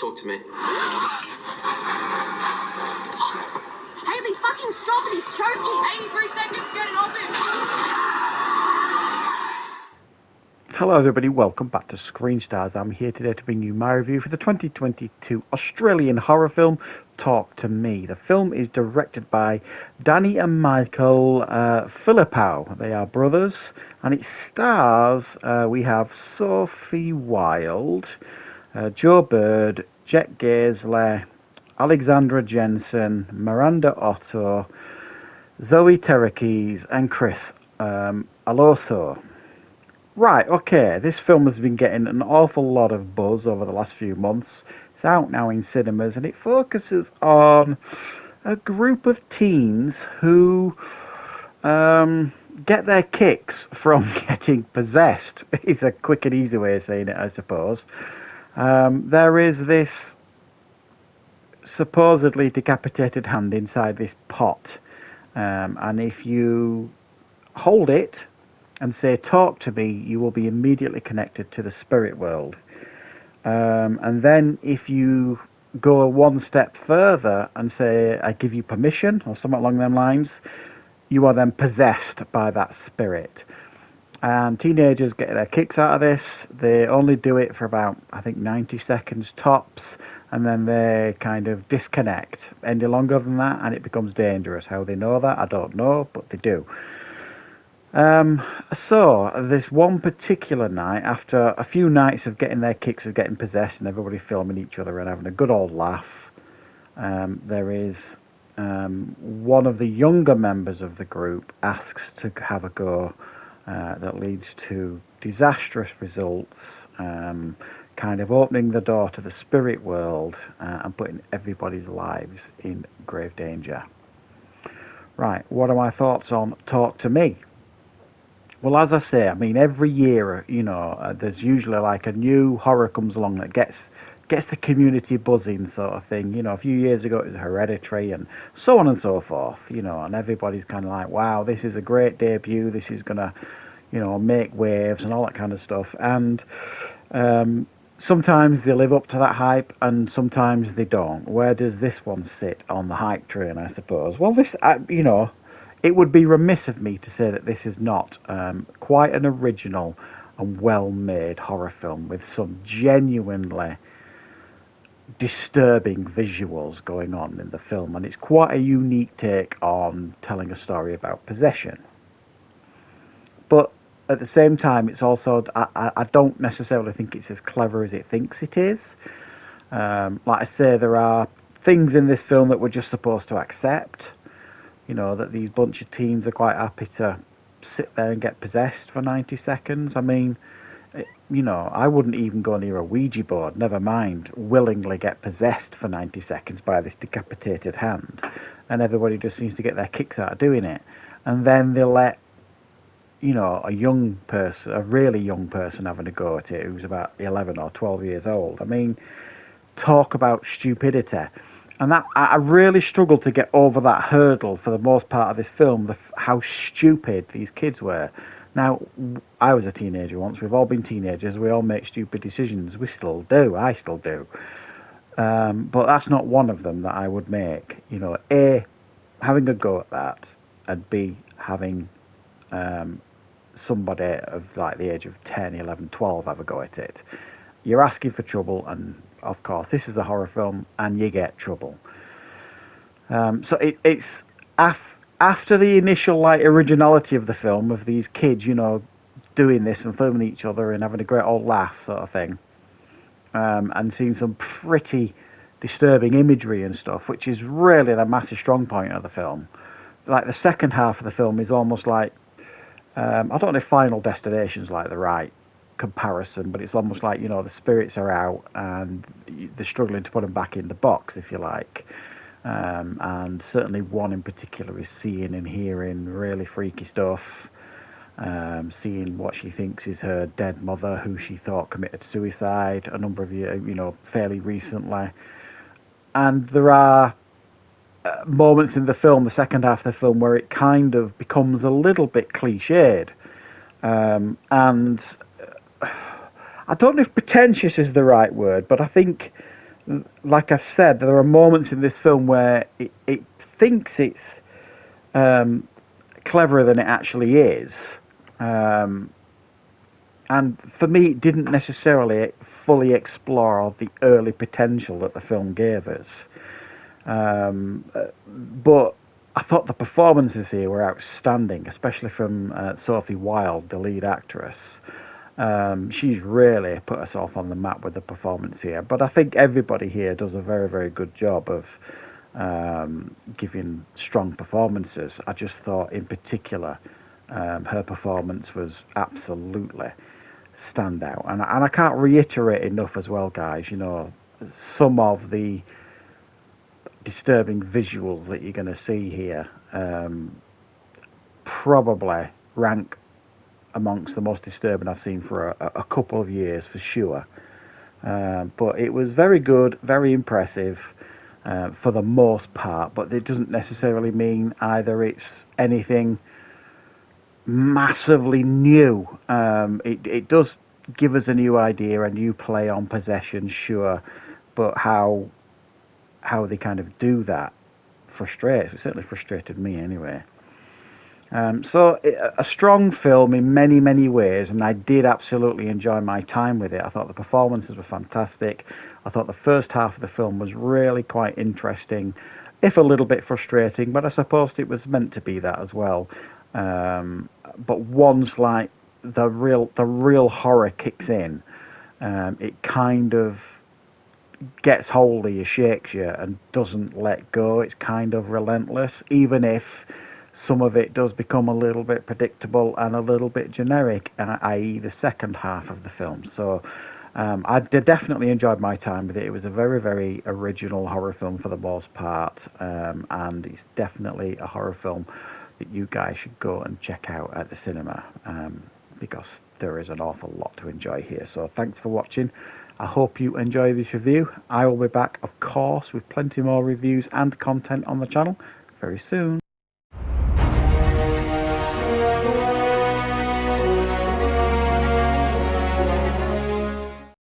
Talk to me. Haley, fucking stop it, he's choking. 83 seconds, get it off him. Hello everybody, welcome back to Screenstars. I'm here today to bring you my review for the 2022 Australian horror film, Talk to Me. The film is directed by Danny and Michael Philippou. They are brothers, and it stars, we have Sophie Wilde, Joe Bird, Jet Gaisley, Alexandra Jensen, Miranda Otto, Zoe Terakes, and Chris Aloso. Right, okay, this film has been getting an awful lot of buzz over the last few months. It's out now in cinemas, and it focuses on a group of teens who get their kicks from getting possessed. It's a quick and easy way of saying it, I suppose. There is this supposedly decapitated hand inside this pot, and if you hold it and say, "Talk to me," you will be immediately connected to the spirit world. And then if you go one step further and say, "I give you permission," or something along them lines, you are then possessed by that spirit. And teenagers get their kicks out of this. They only do it for about, I think, 90 seconds tops, and then they kind of disconnect. Any longer than that, and it becomes dangerous. How they know that, I don't know, but they do. So, this one particular night, after a few nights of getting their kicks of getting possessed and everybody filming each other and having a good old laugh, there is one of the younger members of the group asks to have a go that leads to disastrous results, kind of opening the door to the spirit world and putting everybody's lives in grave danger. Right, what are my thoughts on Talk to Me? Well, as I say, I mean, every year, you know, there's usually like a new horror comes along that gets the community buzzing, sort of thing. You know, a few years ago it was Hereditary and so on and so forth, you know, and everybody's kind of like, wow, this is a great debut, this is going to, you know, make waves and all that kind of stuff. And sometimes they live up to that hype and sometimes they don't. Where does this one sit on the hype train, I suppose? Well, this, you know, it would be remiss of me to say that this is not quite an original and well-made horror film with some genuinely disturbing visuals going on in the film, and it's quite a unique take on telling a story about possession. But at the same time, it's also, I don't necessarily think it's as clever as it thinks it is. Like I say, there are things in this film that we're just supposed to accept. You know, that these bunch of teens are quite happy to sit there and get possessed for 90 seconds. I mean, you know, I wouldn't even go near a Ouija board, never mind willingly get possessed for 90 seconds by this decapitated hand. And everybody just seems to get their kicks out of doing it. And then they let, you know, a young person, a really young person having a go at it who's about 11 or 12 years old. I mean, talk about stupidity. And that I really struggled to get over that hurdle for the most part of this film, how stupid these kids were. Now, I was a teenager once. We've all been teenagers. We all make stupid decisions. We still do. I still do. But that's not one of them that I would make. You know, A, having a go at that, and B, having somebody of like the age of 10, 11, 12 have a go at it. You're asking for trouble, and of course, this is a horror film, and you get trouble. So it's after the initial like originality of the film, of these kids, you know, doing this and filming each other and having a great old laugh, sort of thing, and seeing some pretty disturbing imagery and stuff, which is really the massive strong point of the film. Like the second half of the film is almost like, I don't know if Final Destination's like the right comparison, but it's almost like, you know, the spirits are out and they're struggling to put them back in the box, if you like. And certainly one in particular is seeing and hearing really freaky stuff, seeing what she thinks is her dead mother, who she thought committed suicide a number of years, you know, fairly recently. And there are moments in the film, the second half of the film, where it kind of becomes a little bit cliched. And I don't know if pretentious is the right word, but I think like I've said, there are moments in this film where it thinks it's cleverer than it actually is. And for me, it didn't necessarily fully explore the early potential that the film gave us. But I thought the performances here were outstanding, especially from Sophie Wilde, the lead actress. She's really put herself on the map with the performance here. But I think everybody here does a very, very good job of giving strong performances. I just thought, in particular, her performance was absolutely standout. And I can't reiterate enough as well, guys. You know, some of the disturbing visuals that you're going to see here probably rank amongst the most disturbing I've seen for a couple of years for sure. But it was very good, very impressive for the most part, but it doesn't necessarily mean either it's anything massively new. It does give us a new idea, a new play on possession, sure, but how they kind of do that frustrates. It certainly frustrated me anyway. So a strong film in many, many ways, and I did absolutely enjoy my time with it. I thought the performances were fantastic. I thought the first half of the film was really quite interesting, if a little bit frustrating, but I suppose it was meant to be that as well. But once like the real horror kicks in, it kind of gets hold of you, shakes you, and doesn't let go. It's kind of relentless, even if some of it does become a little bit predictable and a little bit generic, i.e. the second half of the film. So I definitely enjoyed my time with it. It was a very, very original horror film for the most part, and it's definitely a horror film that you guys should go and check out at the cinema, because there is an awful lot to enjoy here. So thanks for watching. I hope you enjoy this review. I will be back, of course, with plenty more reviews and content on the channel very soon.